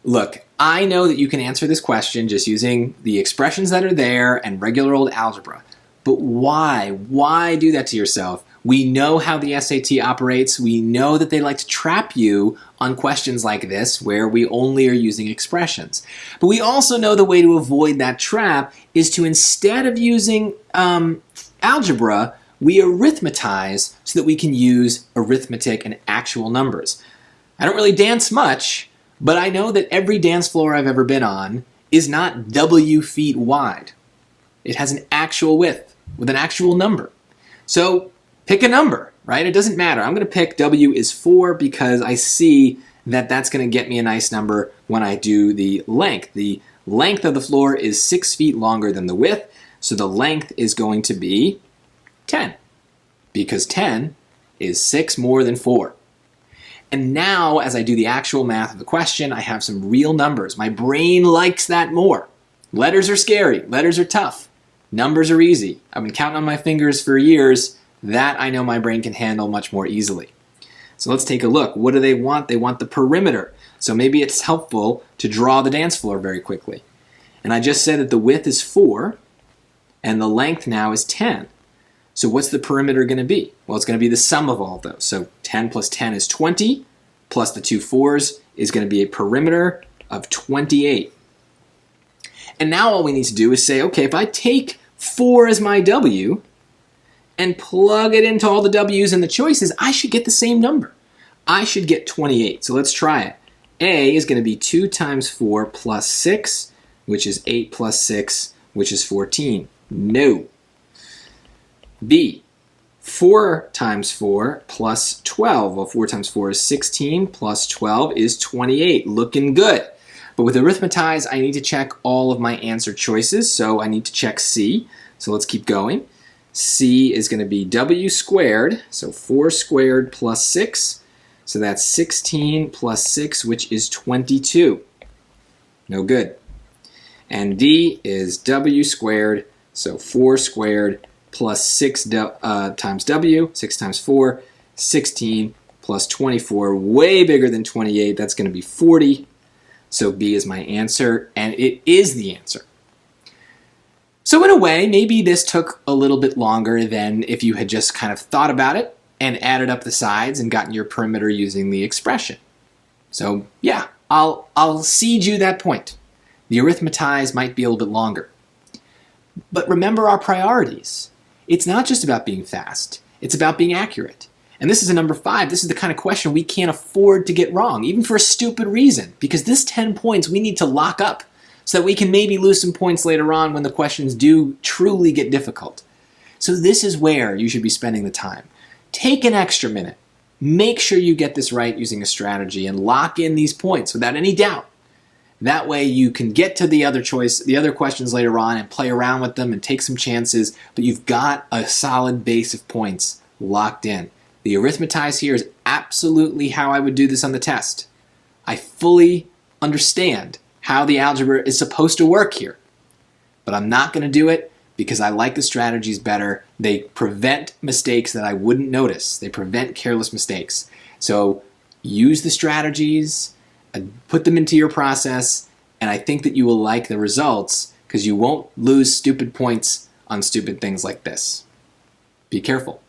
Look, I know that you can answer this question just using the expressions that are there and regular old algebra. But why? Why do that to yourself? We know how the SAT operates. We know that they like to trap you on questions like this where we only are using expressions. But we also know the way to avoid that trap is to, instead of using algebra, we arithmetize so that we can use arithmetic and actual numbers. I don't really dance much, but I know that every dance floor I've ever been on is not W feet wide. It has an actual width with an actual number. So pick a number, right? It doesn't matter. I'm going to pick W is 4 because I see that that's going to get me a nice number when I do the length. The length of the floor is 6 feet longer than the width, so the length is going to be 10 because 10 is 6 more than 4. And now, as I do the actual math of the question, I have some real numbers. My brain likes that more. Letters are scary. Letters are tough. Numbers are easy. I've been counting on my fingers for years. That I know my brain can handle much more easily. So let's take a look. What do they want? They want the perimeter. So maybe it's helpful to draw the dance floor very quickly. And I just said that the width is 4 and the length now is 10. So what's the perimeter going to be? Well, it's going to be the sum of all of those. So 10 plus 10 is 20, plus the two 4s is going to be a perimeter of 28. And now all we need to do is say, okay, if I take 4 as my W and plug it into all the W's and the choices, I should get the same number. I should get 28. So let's try it. A is going to be 2 times 4 plus 6, which is 8 plus 6, which is 14. No. B, 4 times 4 plus 12. Well, 4 times 4 is 16, plus 12 is 28. Looking good. But with arithmetize, I need to check all of my answer choices, so I need to check C. So let's keep going. C is going to be W squared, so 4 squared plus 6. So that's 16 plus 6, which is 22. No good. And D is W squared, so 4 squared plus 6 times W, 6 times 4, 16 plus 24, way bigger than 28. That's going to be 40. So B is my answer, and it is the answer. So in a way, maybe this took a little bit longer than if you had just kind of thought about it and added up the sides and gotten your perimeter using the expression. So yeah, I'll cede you that point. The arithmetize might be a little bit longer. But remember our priorities. It's not just about being fast. It's about being accurate. And this is a number 5. This is the kind of question we can't afford to get wrong, even for a stupid reason. Because this 10 points we need to lock up so that we can maybe lose some points later on when the questions do truly get difficult. So this is where you should be spending the time. Take an extra minute. Make sure you get this right using a strategy and lock in these points without any doubt. That way you can get to the other questions later on and play around with them and take some chances, but you've got a solid base of points locked in. The arithmetize here is absolutely how I would do this on the test. I fully understand how the algebra is supposed to work here, but I'm not going to do it because I like the strategies better. They prevent mistakes that I wouldn't notice. They prevent careless mistakes. So use the strategies, put them into your process, and I think that you will like the results because you won't lose stupid points on stupid things like this. Be careful.